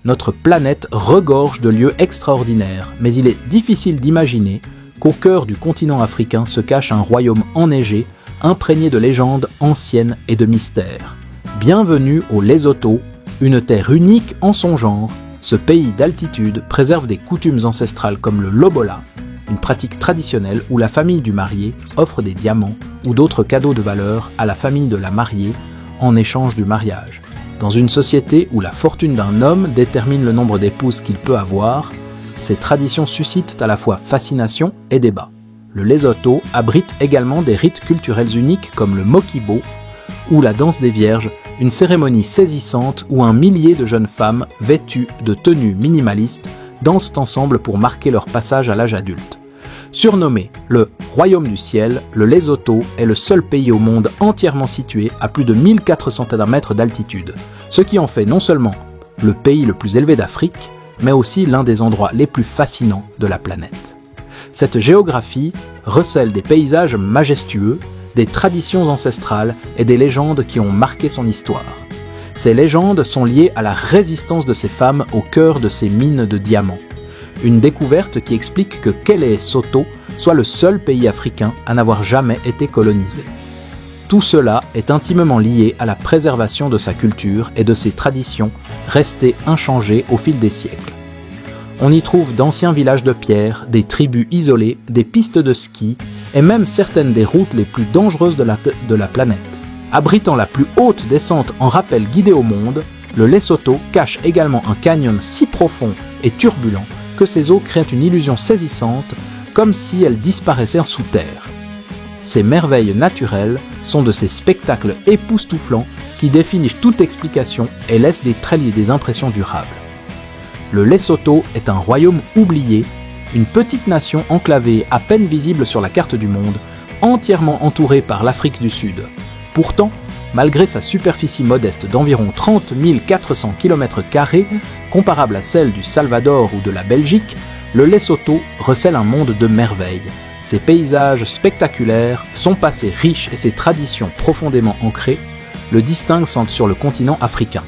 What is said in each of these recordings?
notre planète regorge de lieux extraordinaires, mais il est difficile d'imaginer qu'au cœur du continent africain se cache un royaume enneigé, imprégné de légendes anciennes et de mystères. Bienvenue au Lesotho, une terre unique en son genre. Ce pays d'altitude préserve des coutumes ancestrales comme le lobola, une pratique traditionnelle où la famille du marié offre des diamants ou d'autres cadeaux de valeur à la famille de la mariée en échange du mariage. Dans une société où la fortune d'un homme détermine le nombre d'épouses qu'il peut avoir, ces traditions suscitent à la fois fascination et débat. Le Lesotho abrite également des rites culturels uniques comme le mokibo ou la danse des vierges, une cérémonie saisissante où un millier de jeunes femmes vêtues de tenues minimalistes dansent ensemble pour marquer leur passage à l'âge adulte. Surnommé le Royaume du Ciel, le Lesotho est le seul pays au monde entièrement situé à plus de 1400 mètres d'altitude, ce qui en fait non seulement le pays le plus élevé d'Afrique, mais aussi l'un des endroits les plus fascinants de la planète. Cette géographie recèle des paysages majestueux, des traditions ancestrales et des légendes qui ont marqué son histoire. Ces légendes sont liées à la résistance de ces femmes au cœur de ces mines de diamants. Une découverte qui explique que Lesotho soit le seul pays africain à n'avoir jamais été colonisé. Tout cela est intimement lié à la préservation de sa culture et de ses traditions restées inchangées au fil des siècles. On y trouve d'anciens villages de pierre, des tribus isolées, des pistes de ski et même certaines des routes les plus dangereuses de la planète. Abritant la plus haute descente en rappel guidé au monde, le Lesotho cache également un canyon si profond et turbulent que ses eaux créent une illusion saisissante, comme si elles disparaissaient sous terre. Ces merveilles naturelles sont de ces spectacles époustouflants qui définissent toute explication et laissent des traces et des impressions durables. Le Lesotho est un royaume oublié, une petite nation enclavée à peine visible sur la carte du monde, entièrement entourée par l'Afrique du Sud. Pourtant, malgré sa superficie modeste d'environ 30 400 km², comparable à celle du Salvador ou de la Belgique, le Lesotho recèle un monde de merveilles. Ses paysages spectaculaires, son passé riche et ses traditions profondément ancrées le distinguent sur le continent africain.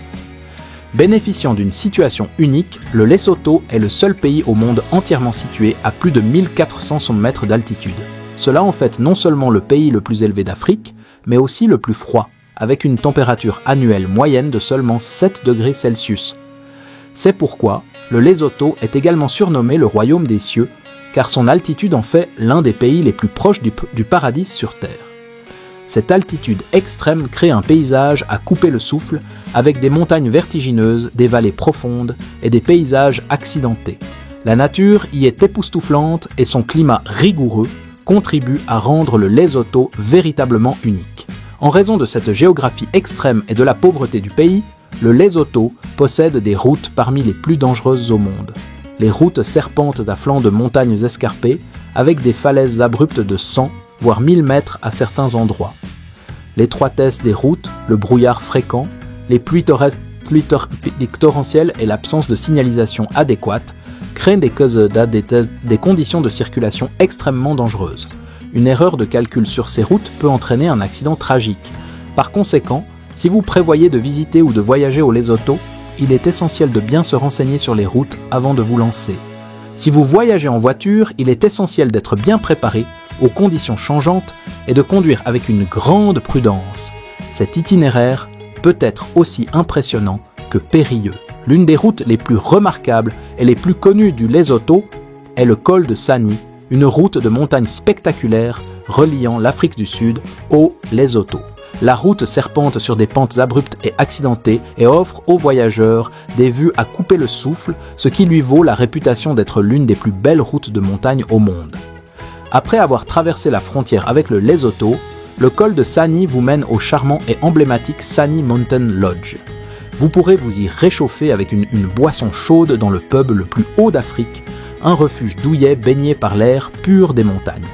Bénéficiant d'une situation unique, le Lesotho est le seul pays au monde entièrement situé à plus de 1400 mètres d'altitude. Cela en fait non seulement le pays le plus élevé d'Afrique, mais aussi le plus froid, avec une température annuelle moyenne de seulement 7 degrés Celsius. C'est pourquoi le Lesotho est également surnommé le Royaume des cieux, car son altitude en fait l'un des pays les plus proches du paradis sur Terre. Cette altitude extrême crée un paysage à couper le souffle, avec des montagnes vertigineuses, des vallées profondes et des paysages accidentés. La nature y est époustouflante et son climat rigoureux contribue à rendre le Lesotho véritablement unique. En raison de cette géographie extrême et de la pauvreté du pays, le Lesotho possède des routes parmi les plus dangereuses au monde. Les routes serpentent à flanc de montagnes escarpées, avec des falaises abruptes de 100 voire 1000 mètres à certains endroits. L'étroitesse des routes, le brouillard fréquent, les pluies torrentielles et l'absence de signalisation adéquate créent des conditions de circulation extrêmement dangereuses. Une erreur de calcul sur ces routes peut entraîner un accident tragique. Par conséquent, si vous prévoyez de visiter ou de voyager au Lesotho, il est essentiel de bien se renseigner sur les routes avant de vous lancer. Si vous voyagez en voiture, il est essentiel d'être bien préparé aux conditions changeantes et de conduire avec une grande prudence. Cet itinéraire peut être aussi impressionnant que périlleux. L'une des routes les plus remarquables et les plus connues du Lesotho est le col de Sani, une route de montagne spectaculaire reliant l'Afrique du Sud au Lesotho. La route serpente sur des pentes abruptes et accidentées et offre aux voyageurs des vues à couper le souffle, ce qui lui vaut la réputation d'être l'une des plus belles routes de montagne au monde. Après avoir traversé la frontière avec le Lesotho, le col de Sani vous mène au charmant et emblématique Sani Mountain Lodge. Vous pourrez vous y réchauffer avec une boisson chaude dans le pub le plus haut d'Afrique, un refuge douillet baigné par l'air pur des montagnes.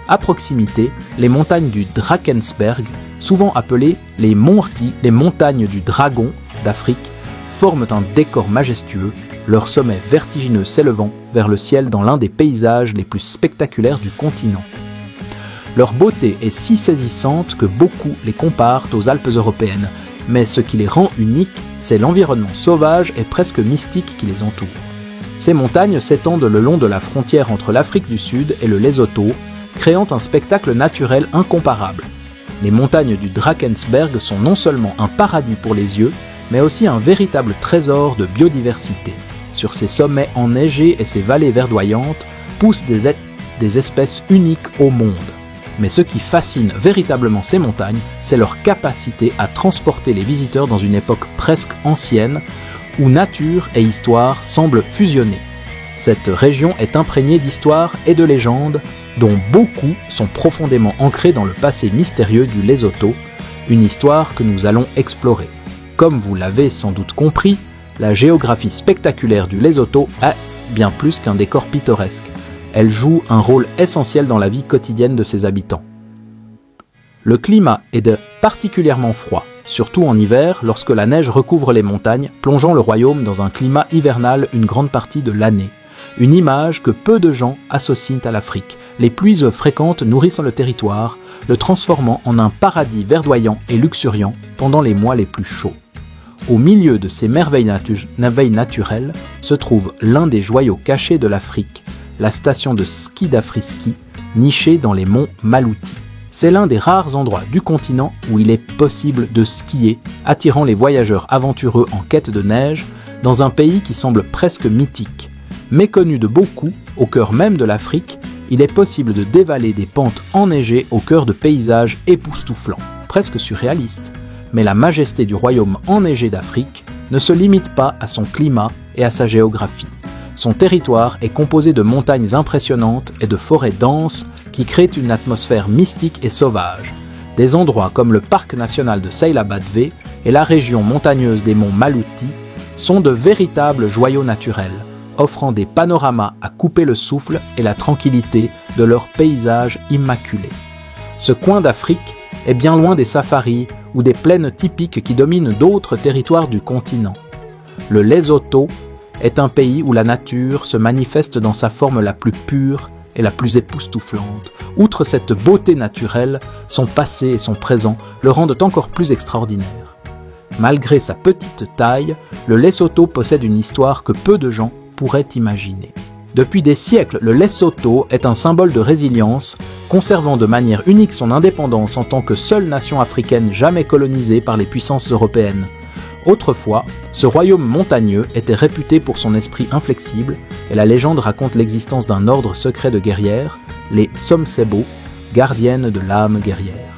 À proximité, les montagnes du Drakensberg, souvent appelées les montagnes du dragon d'Afrique, forment un décor majestueux, leur sommet vertigineux s'élevant vers le ciel dans l'un des paysages les plus spectaculaires du continent. Leur beauté est si saisissante que beaucoup les comparent aux Alpes européennes, mais ce qui les rend uniques, c'est l'environnement sauvage et presque mystique qui les entoure. Ces montagnes s'étendent le long de la frontière entre l'Afrique du Sud et le Lesotho, créant un spectacle naturel incomparable. Les montagnes du Drakensberg sont non seulement un paradis pour les yeux, mais aussi un véritable trésor de biodiversité. Sur ces sommets enneigés et ces vallées verdoyantes poussent des espèces uniques au monde. Mais ce qui fascine véritablement ces montagnes, c'est leur capacité à transporter les visiteurs dans une époque presque ancienne, où nature et histoire semblent fusionner. Cette région est imprégnée d'histoires et de légendes, dont beaucoup sont profondément ancrées dans le passé mystérieux du Lesotho, une histoire que nous allons explorer. Comme vous l'avez sans doute compris, la géographie spectaculaire du Lesotho est bien plus qu'un décor pittoresque. Elle joue un rôle essentiel dans la vie quotidienne de ses habitants. Le climat est particulièrement froid, surtout en hiver lorsque la neige recouvre les montagnes, plongeant le royaume dans un climat hivernal une grande partie de l'année. Une image que peu de gens associent à l'Afrique. Les pluies fréquentes nourrissent le territoire, le transformant en un paradis verdoyant et luxuriant pendant les mois les plus chauds. Au milieu de ces merveilles naturelles se trouve l'un des joyaux cachés de l'Afrique, la station de ski d'Afriski, nichée dans les monts Malouti. C'est l'un des rares endroits du continent où il est possible de skier, attirant les voyageurs aventureux en quête de neige dans un pays qui semble presque mythique. Méconnu de beaucoup, au cœur même de l'Afrique, il est possible de dévaler des pentes enneigées au cœur de paysages époustouflants, presque surréalistes. Mais la majesté du royaume enneigé d'Afrique ne se limite pas à son climat et à sa géographie. Son territoire est composé de montagnes impressionnantes et de forêts denses qui créent une atmosphère mystique et sauvage. Des endroits comme le parc national de Saila-Badvé et la région montagneuse des monts Malouti sont de véritables joyaux naturels, offrant des panoramas à couper le souffle et la tranquillité de leurs paysages immaculés. Ce coin d'Afrique est bien loin des safaris ou des plaines typiques qui dominent d'autres territoires du continent. Le Lesotho est un pays où la nature se manifeste dans sa forme la plus pure et la plus époustouflante. Outre cette beauté naturelle, son passé et son présent le rendent encore plus extraordinaire. Malgré sa petite taille, le Lesotho possède une histoire que peu de gens pourraient imaginer. Depuis des siècles, le Lesotho est un symbole de résilience, conservant de manière unique son indépendance en tant que seule nation africaine jamais colonisée par les puissances européennes. Autrefois, ce royaume montagneux était réputé pour son esprit inflexible, et la légende raconte l'existence d'un ordre secret de guerrières, les Somsebo, gardiennes de l'âme guerrière.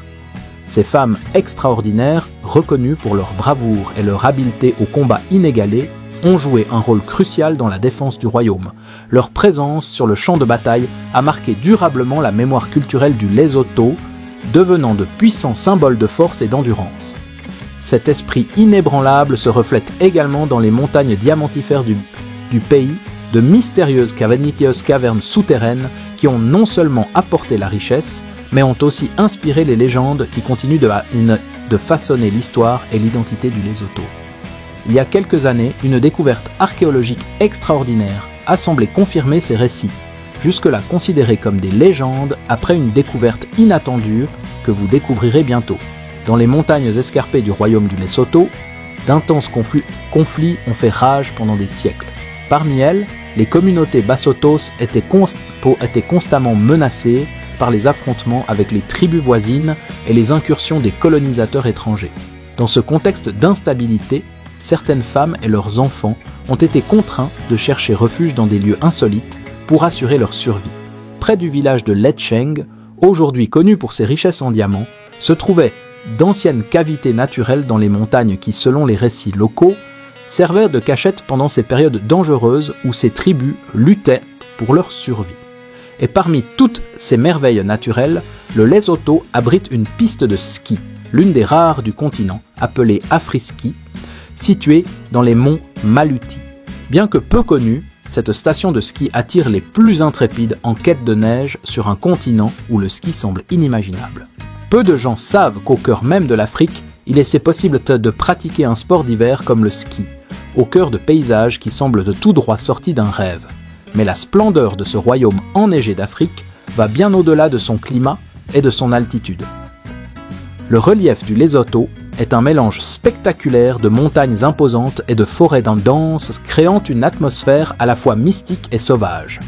Ces femmes extraordinaires, reconnues pour leur bravoure et leur habileté au combat inégalé, ont joué un rôle crucial dans la défense du royaume. Leur présence sur le champ de bataille a marqué durablement la mémoire culturelle du Lesotho, devenant de puissants symboles de force et d'endurance. Cet esprit inébranlable se reflète également dans les montagnes diamantifères du pays, de mystérieuses cavernes souterraines qui ont non seulement apporté la richesse, mais ont aussi inspiré les légendes qui continuent de façonner l'histoire et l'identité du Lesotho. Il y a quelques années, une découverte archéologique extraordinaire a semblé confirmer ces récits, jusque-là considérés comme des légendes après une découverte inattendue que vous découvrirez bientôt. Dans les montagnes escarpées du royaume du Lesotho, d'intenses conflits ont fait rage pendant des siècles. Parmi elles, les communautés Basottos étaient constamment menacées par les affrontements avec les tribus voisines et les incursions des colonisateurs étrangers. Dans ce contexte d'instabilité, certaines femmes et leurs enfants ont été contraints de chercher refuge dans des lieux insolites pour assurer leur survie. Près du village de Letcheng, aujourd'hui connu pour ses richesses en diamants, se trouvaient d'anciennes cavités naturelles dans les montagnes qui, selon les récits locaux, servaient de cachette pendant ces périodes dangereuses où ces tribus luttaient pour leur survie. Et parmi toutes ces merveilles naturelles, le Lesotho abrite une piste de ski, l'une des rares du continent, appelée Afriski, située dans les monts Malouti. Bien que peu connue, cette station de ski attire les plus intrépides en quête de neige sur un continent où le ski semble inimaginable. Peu de gens savent qu'au cœur même de l'Afrique, il est possible de pratiquer un sport d'hiver comme le ski, au cœur de paysages qui semblent de tout droit sortis d'un rêve. Mais la splendeur de ce royaume enneigé d'Afrique va bien au-delà de son climat et de son altitude. Le relief du Lesotho est un mélange spectaculaire de montagnes imposantes et de forêts denses, créant une atmosphère à la fois mystique et sauvage.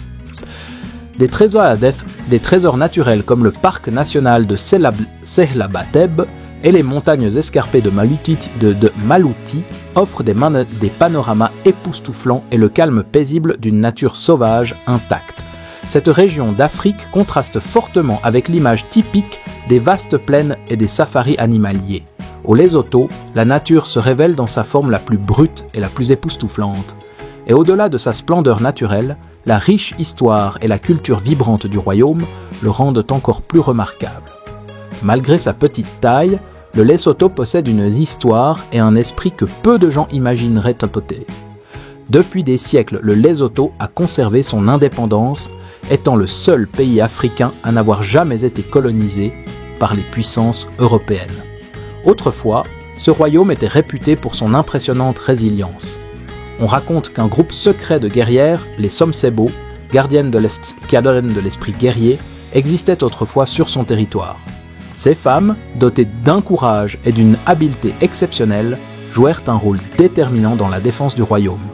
Des trésors naturels comme le parc national de Sehlabateb et les montagnes escarpées de Malouti offrent des panoramas époustouflants et le calme paisible d'une nature sauvage intacte. Cette région d'Afrique contraste fortement avec l'image typique des vastes plaines et des safaris animaliers. Au Lesotho, la nature se révèle dans sa forme la plus brute et la plus époustouflante. Et au-delà de sa splendeur naturelle, la riche histoire et la culture vibrante du royaume le rendent encore plus remarquable. Malgré sa petite taille, le Lesotho possède une histoire et un esprit que peu de gens imagineraient tapoter. Depuis des siècles, le Lesotho a conservé son indépendance, étant le seul pays africain à n'avoir jamais été colonisé par les puissances européennes. Autrefois, ce royaume était réputé pour son impressionnante résilience. On raconte qu'un groupe secret de guerrières, les Somsebo, gardiennes de l'esprit guerrier, existait autrefois sur son territoire. Ces femmes, dotées d'un courage et d'une habileté exceptionnelle, jouèrent un rôle déterminant dans la défense du royaume.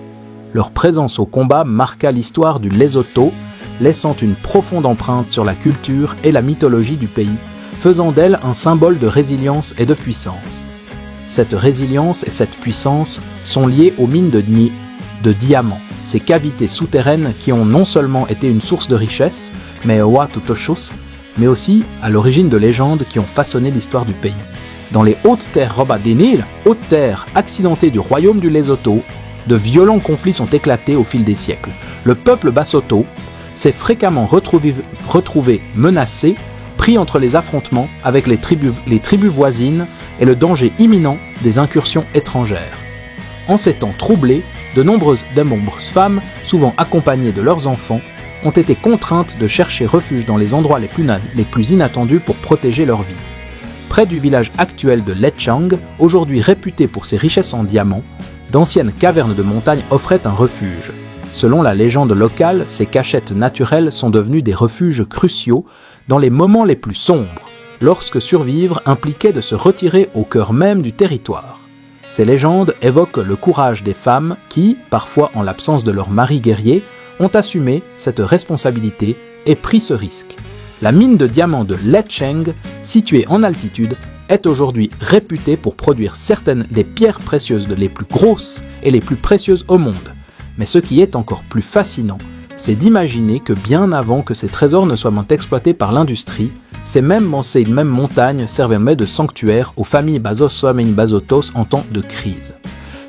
Leur présence au combat marqua l'histoire du Lesotho, laissant une profonde empreinte sur la culture et la mythologie du pays, faisant d'elle un symbole de résilience et de puissance. Cette résilience et cette puissance sont liées aux mines de diamants, ces cavités souterraines qui ont non seulement été une source de richesse, mais aussi à l'origine de légendes qui ont façonné l'histoire du pays. Dans les hautes terres Robadinil, hautes terres accidentées du royaume du Lesotho, de violents conflits sont éclatés au fil des siècles. Le peuple Basotho s'est fréquemment retrouvé menacé, pris entre les affrontements avec les tribus voisines et le danger imminent des incursions étrangères. En ces temps troublés, de nombreuses femmes, souvent accompagnées de leurs enfants, ont été contraintes de chercher refuge dans les endroits les plus inattendus pour protéger leur vie. Près du village actuel de Letchang, aujourd'hui réputé pour ses richesses en diamants, d'anciennes cavernes de montagne offraient un refuge. Selon la légende locale, ces cachettes naturelles sont devenues des refuges cruciaux dans les moments les plus sombres, lorsque survivre impliquait de se retirer au cœur même du territoire. Ces légendes évoquent le courage des femmes qui, parfois en l'absence de leur mari guerrier, ont assumé cette responsabilité et pris ce risque. La mine de diamants de Letcheng, située en altitude, est aujourd'hui réputée pour produire certaines des pierres précieuses les plus grosses et les plus précieuses au monde. Mais ce qui est encore plus fascinant, c'est d'imaginer que bien avant que ces trésors ne soient exploités par l'industrie, ces mêmes montagnes servaient de sanctuaire aux familles Basotos en temps de crise.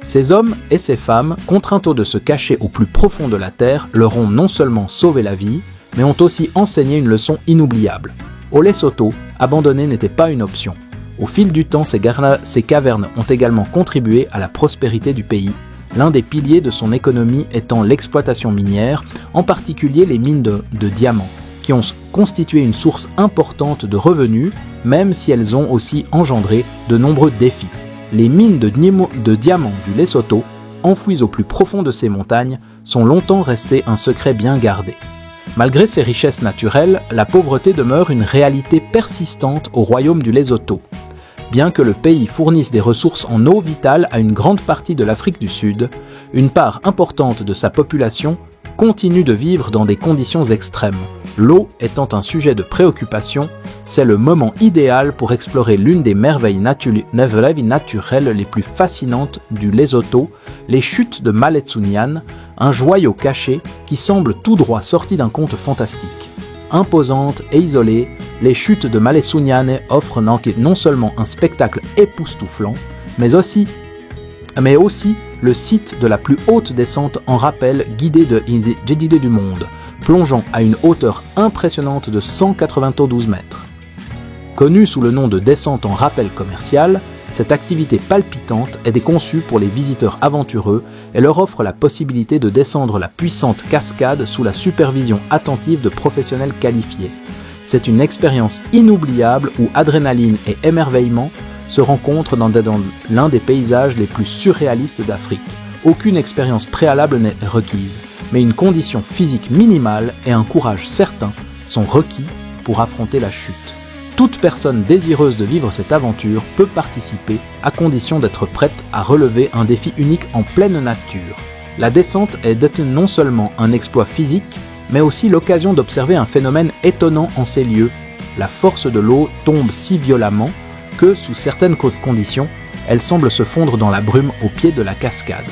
Ces hommes et ces femmes, contraints de se cacher au plus profond de la terre, leur ont non seulement sauvé la vie, mais ont aussi enseigné une leçon inoubliable. Au Lesotho, abandonner n'était pas une option. Au fil du temps, ces cavernes ont également contribué à la prospérité du pays, l'un des piliers de son économie étant l'exploitation minière, en particulier les mines de diamants, qui ont constitué une source importante de revenus, même si elles ont aussi engendré de nombreux défis. Les mines de diamants du Lesotho, enfouies au plus profond de ces montagnes, sont longtemps restées un secret bien gardé. Malgré ces richesses naturelles, la pauvreté demeure une réalité persistante au royaume du Lesotho. Bien que le pays fournisse des ressources en eau vitale à une grande partie de l'Afrique du Sud, une part importante de sa population continue de vivre dans des conditions extrêmes. L'eau étant un sujet de préoccupation, c'est le moment idéal pour explorer l'une des merveilles naturelles les plus fascinantes du Lesotho, les chutes de Maletsunyane, un joyau caché qui semble tout droit sorti d'un conte fantastique. Imposantes et isolées, les chutes de Maletsunyane offrent non seulement un spectacle époustouflant, mais aussi le site de la plus haute descente en rappel guidée du monde, plongeant à une hauteur impressionnante de 192 mètres. Connue sous le nom de descente en rappel commercial, cette activité palpitante est conçue pour les visiteurs aventureux et leur offre la possibilité de descendre la puissante cascade sous la supervision attentive de professionnels qualifiés. C'est une expérience inoubliable où adrénaline et émerveillement se rencontrent dans l'un des paysages les plus surréalistes d'Afrique. Aucune expérience préalable n'est requise, mais une condition physique minimale et un courage certain sont requis pour affronter la chute. Toute personne désireuse de vivre cette aventure peut participer, à condition d'être prête à relever un défi unique en pleine nature. La descente est non seulement un exploit physique, mais aussi l'occasion d'observer un phénomène étonnant en ces lieux. La force de l'eau tombe si violemment que, sous certaines conditions, elle semble se fondre dans la brume au pied de la cascade.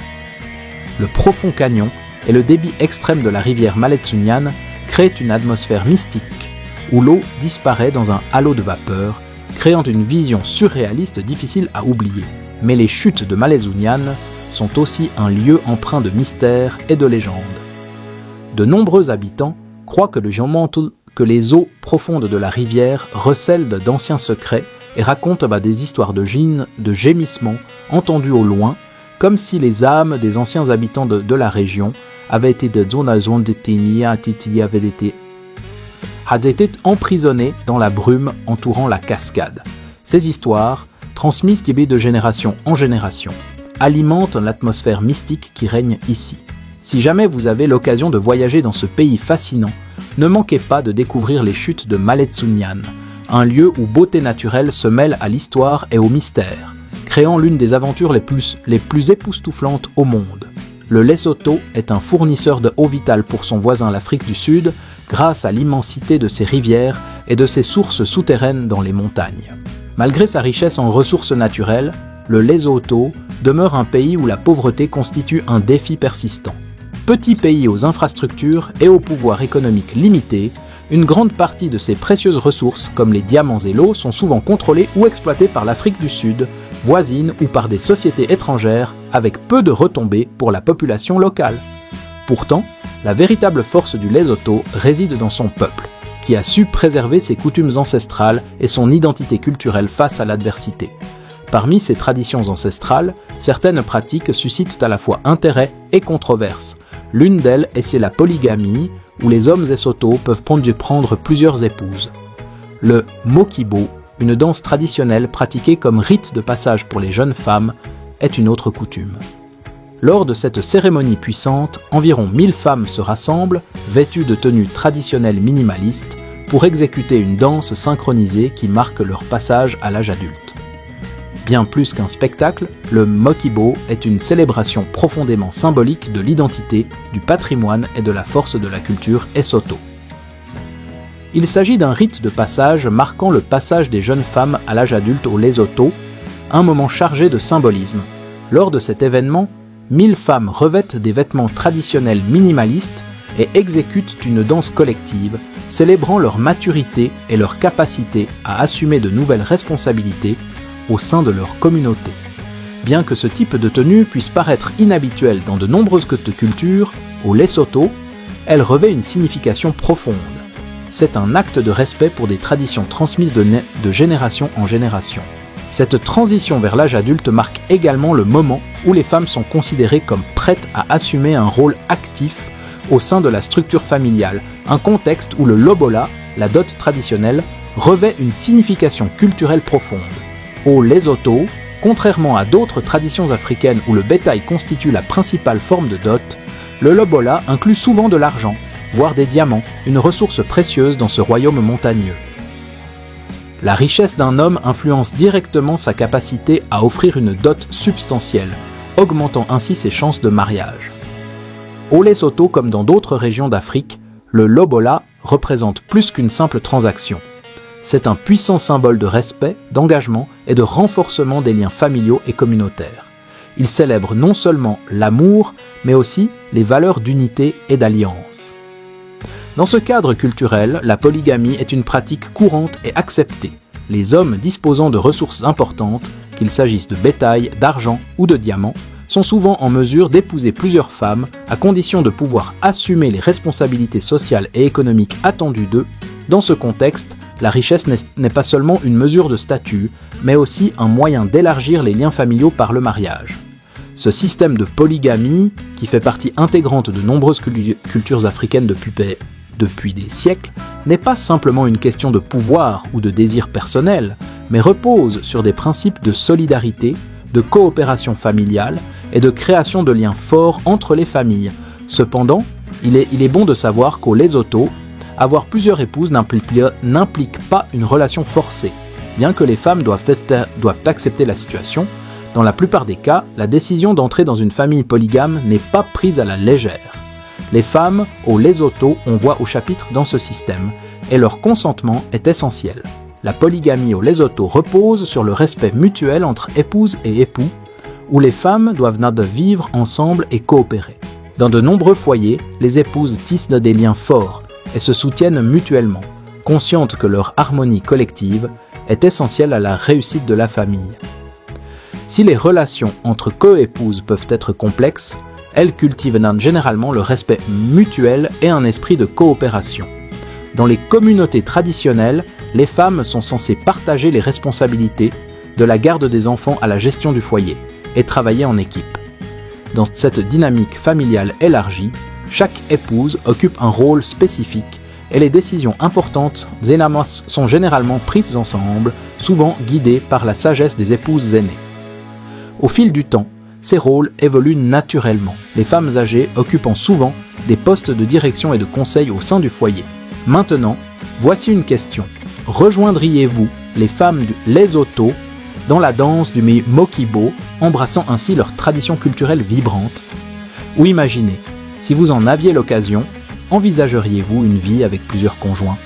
Le profond canyon et le débit extrême de la rivière Maletsunyane créent une atmosphère mystique, où l'eau disparaît dans un halo de vapeur, créant une vision surréaliste difficile à oublier. Mais les chutes de Maletsunyane sont aussi un lieu empreint de mystère et de légende. De nombreux habitants croient que les eaux profondes de la rivière recèlent d'anciens secrets et racontent des histoires de gémissements entendus au loin, comme si les âmes des anciens habitants de la région avaient été emprisonnés dans la brume entourant la cascade. Ces histoires, transmises de génération en génération, alimentent l'atmosphère mystique qui règne ici. Si jamais vous avez l'occasion de voyager dans ce pays fascinant, ne manquez pas de découvrir les chutes de Maletsunyane, un lieu où beauté naturelle se mêle à l'histoire et au mystère, créant l'une des aventures les plus époustouflantes au monde. Le Lesotho est un fournisseur de eau vitale pour son voisin l'Afrique du Sud, grâce à l'immensité de ses rivières et de ses sources souterraines dans les montagnes. Malgré sa richesse en ressources naturelles, le Lesotho demeure un pays où la pauvreté constitue un défi persistant. Petit pays aux infrastructures et au pouvoir économique limité, une grande partie de ses précieuses ressources, comme les diamants et l'eau, sont souvent contrôlées ou exploitées par l'Afrique du Sud, voisine ou par des sociétés étrangères, avec peu de retombées pour la population locale. Pourtant, la véritable force du Lesotho réside dans son peuple, qui a su préserver ses coutumes ancestrales et son identité culturelle face à l'adversité. Parmi ces traditions ancestrales, certaines pratiques suscitent à la fois intérêt et controverse. L'une d'elles est la polygamie, où les hommes Lesotho peuvent prendre plusieurs épouses. Le mokibo, une danse traditionnelle pratiquée comme rite de passage pour les jeunes femmes, est une autre coutume. Lors de cette cérémonie puissante, environ 1000 femmes se rassemblent, vêtues de tenues traditionnelles minimalistes, pour exécuter une danse synchronisée qui marque leur passage à l'âge adulte. Bien plus qu'un spectacle, le mokibo est une célébration profondément symbolique de l'identité, du patrimoine et de la force de la culture Lesotho. Il s'agit d'un rite de passage marquant le passage des jeunes femmes à l'âge adulte au Lesotho, un moment chargé de symbolisme. Lors de cet événement, 1000 femmes revêtent des vêtements traditionnels minimalistes et exécutent une danse collective, célébrant leur maturité et leur capacité à assumer de nouvelles responsabilités au sein de leur communauté. Bien que ce type de tenue puisse paraître inhabituel dans de nombreuses cultures, au Lesotho, elle revêt une signification profonde. C'est un acte de respect pour des traditions transmises de génération en génération. Cette transition vers l'âge adulte marque également le moment où les femmes sont considérées comme prêtes à assumer un rôle actif au sein de la structure familiale, un contexte où le lobola, la dot traditionnelle, revêt une signification culturelle profonde. Au Lesotho, contrairement à d'autres traditions africaines où le bétail constitue la principale forme de dot, le lobola inclut souvent de l'argent, voire des diamants, une ressource précieuse dans ce royaume montagneux. La richesse d'un homme influence directement sa capacité à offrir une dot substantielle, augmentant ainsi ses chances de mariage. Au Lesotho, comme dans d'autres régions d'Afrique, le lobola représente plus qu'une simple transaction. C'est un puissant symbole de respect, d'engagement et de renforcement des liens familiaux et communautaires. Il célèbre non seulement l'amour, mais aussi les valeurs d'unité et d'alliance. Dans ce cadre culturel, la polygamie est une pratique courante et acceptée. Les hommes disposant de ressources importantes, qu'il s'agisse de bétail, d'argent ou de diamants, sont souvent en mesure d'épouser plusieurs femmes à condition de pouvoir assumer les responsabilités sociales et économiques attendues d'eux. Dans ce contexte, la richesse n'est pas seulement une mesure de statut, mais aussi un moyen d'élargir les liens familiaux par le mariage. Ce système de polygamie, qui fait partie intégrante de nombreuses cultures africaines depuis des siècles, n'est pas simplement une question de pouvoir ou de désir personnel, mais repose sur des principes de solidarité, de coopération familiale et de création de liens forts entre les familles. Cependant, il est bon de savoir qu'au Lesotho, avoir plusieurs épouses n'implique pas une relation forcée. Bien que les femmes doivent accepter la situation, dans la plupart des cas, la décision d'entrer dans une famille polygame n'est pas prise à la légère. Les femmes au Lesotho, on voit au chapitre dans ce système, et leur consentement est essentiel. La polygamie au Lesotho repose sur le respect mutuel entre épouses et époux, où les femmes doivent vivre ensemble et coopérer. Dans de nombreux foyers, les épouses tissent des liens forts et se soutiennent mutuellement, conscientes que leur harmonie collective est essentielle à la réussite de la famille. Si les relations entre coépouses peuvent être complexes, elles cultivent généralement le respect mutuel et un esprit de coopération. Dans les communautés traditionnelles, les femmes sont censées partager les responsabilités, de la garde des enfants à la gestion du foyer, et travailler en équipe. Dans cette dynamique familiale élargie, chaque épouse occupe un rôle spécifique et les décisions importantes sont généralement prises ensemble, souvent guidées par la sagesse des épouses aînées. Au fil du temps, ces rôles évoluent naturellement, les femmes âgées occupant souvent des postes de direction et de conseil au sein du foyer. Maintenant, voici une question. Rejoindriez-vous les femmes du Lesotho dans la danse du Mokibo, embrassant ainsi leur tradition culturelle vibrante? Ou imaginez, si vous en aviez l'occasion, envisageriez-vous une vie avec plusieurs conjoints?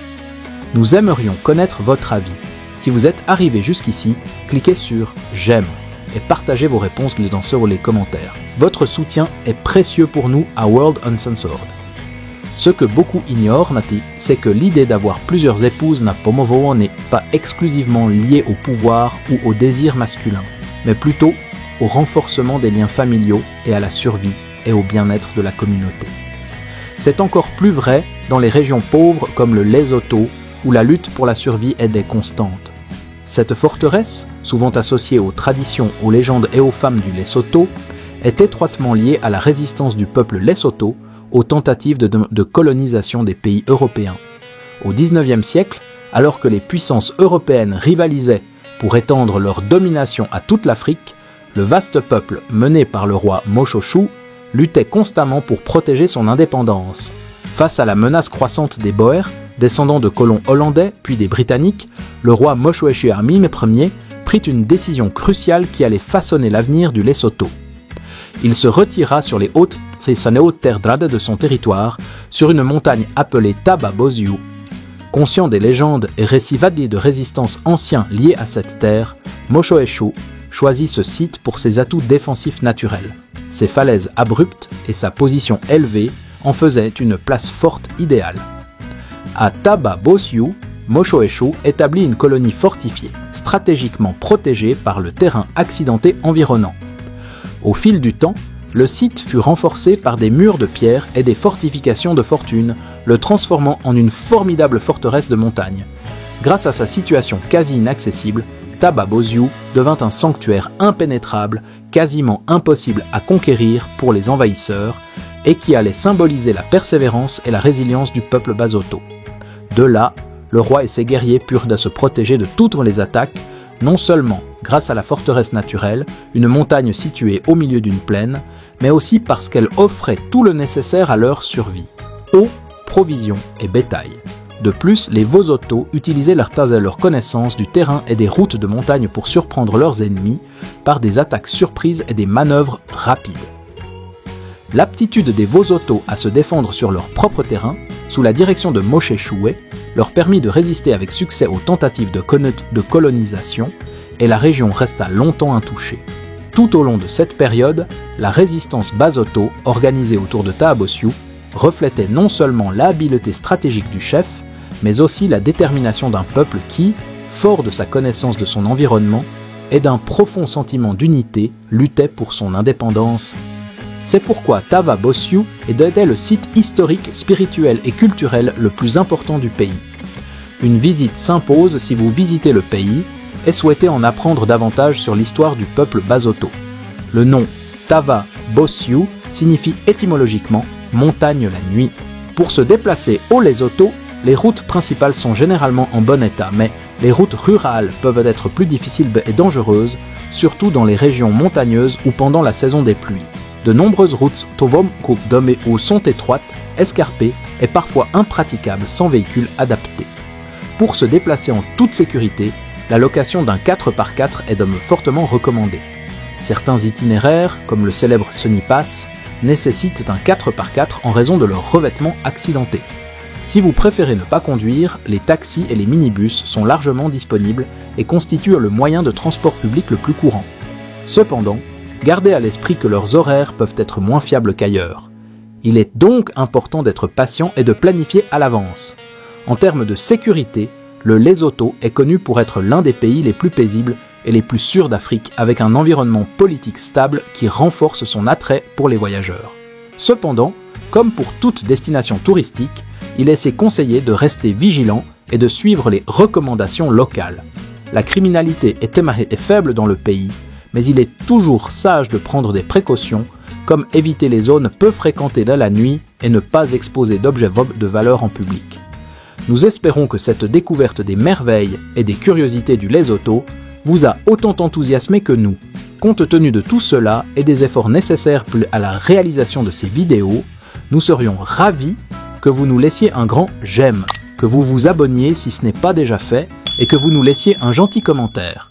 Nous aimerions connaître votre avis. Si vous êtes arrivé jusqu'ici, cliquez sur « J'aime » et partagez vos réponses sur les commentaires. Votre soutien est précieux pour nous à World Uncensored. Ce que beaucoup ignorent, c'est que l'idée d'avoir plusieurs épouses n'est pas exclusivement liée au pouvoir ou au désir masculin, mais plutôt au renforcement des liens familiaux et à la survie et au bien-être de la communauté. C'est encore plus vrai dans les régions pauvres comme le Lesotho, où la lutte pour la survie est constante. Cette forteresse, souvent associée aux traditions, aux légendes et aux femmes du Lesotho, est étroitement liée à la résistance du peuple Lesotho aux tentatives de colonisation des pays européens. Au XIXe siècle, alors que les puissances européennes rivalisaient pour étendre leur domination à toute l'Afrique, le vaste peuple mené par le roi Moshoshu luttait constamment pour protéger son indépendance. Face à la menace croissante des Boers, descendants de colons hollandais puis des Britanniques, le roi Moshoeshoe Ier prit une décision cruciale qui allait façonner l'avenir du Lesotho. Il se retira sur les hautes terres drades de son territoire, sur une montagne appelée Taba Bosiu. Conscient des légendes et récits variés de résistance anciens liés à cette terre, Moshoeshoe choisit ce site pour ses atouts défensifs naturels. Ses falaises abruptes et sa position élevée en faisaient une place forte idéale. À Taba Bosiu, Moshoeshoe établit une colonie fortifiée, stratégiquement protégée par le terrain accidenté environnant. Au fil du temps, le site fut renforcé par des murs de pierre et des fortifications de fortune, le transformant en une formidable forteresse de montagne. Grâce à sa situation quasi inaccessible, Taba Bosiu devint un sanctuaire impénétrable, quasiment impossible à conquérir pour les envahisseurs, et qui allait symboliser la persévérance et la résilience du peuple Basotho. De là, le roi et ses guerriers purent se protéger de toutes les attaques, non seulement grâce à la forteresse naturelle, une montagne située au milieu d'une plaine, mais aussi parce qu'elle offrait tout le nécessaire à leur survie: eau, provisions et bétail. De plus, les Vosotho utilisaient leur connaissance du terrain et des routes de montagne pour surprendre leurs ennemis par des attaques surprises et des manœuvres rapides. L'aptitude des Vosotho à se défendre sur leur propre terrain, sous la direction de Moshoeshoe, leur permit de résister avec succès aux tentatives de colonisation, et la région resta longtemps intouchée. Tout au long de cette période, la résistance Basotho, organisée autour de Taba Bosiu, reflétait non seulement l'habileté stratégique du chef, mais aussi la détermination d'un peuple qui, fort de sa connaissance de son environnement et d'un profond sentiment d'unité, luttait pour son indépendance. C'est pourquoi Taba Bosiu était le site historique, spirituel et culturel le plus important du pays. Une visite s'impose si vous visitez le pays et souhaitez en apprendre davantage sur l'histoire du peuple Basotho. Le nom Taba Bosiu signifie étymologiquement « montagne la nuit ». Pour se déplacer au Lesotho, les routes principales sont généralement en bon état, mais les routes rurales peuvent être plus difficiles et dangereuses, surtout dans les régions montagneuses ou pendant la saison des pluies. De nombreuses routes sont étroites, escarpées et parfois impraticables sans véhicule adapté. Pour se déplacer en toute sécurité, la location d'un 4x4 est fortement recommandée. Certains itinéraires, comme le célèbre Sunny Pass, nécessitent un 4x4 en raison de leur revêtement accidenté. Si vous préférez ne pas conduire, les taxis et les minibus sont largement disponibles et constituent le moyen de transport public le plus courant. Cependant, gardez à l'esprit que leurs horaires peuvent être moins fiables qu'ailleurs. Il est donc important d'être patient et de planifier à l'avance. En termes de sécurité, le Lesotho est connu pour être l'un des pays les plus paisibles et les plus sûrs d'Afrique, avec un environnement politique stable qui renforce son attrait pour les voyageurs. Cependant, comme pour toute destination touristique, il est conseillé de rester vigilant et de suivre les recommandations locales. La criminalité est faible dans le pays, mais il est toujours sage de prendre des précautions, comme éviter les zones peu fréquentées de la nuit et ne pas exposer d'objets de valeur en public. Nous espérons que cette découverte des merveilles et des curiosités du Lesotho vous a autant enthousiasmé que nous. Compte tenu de tout cela et des efforts nécessaires à la réalisation de ces vidéos, nous serions ravis que vous nous laissiez un grand j'aime, que vous vous abonniez si ce n'est pas déjà fait et que vous nous laissiez un gentil commentaire.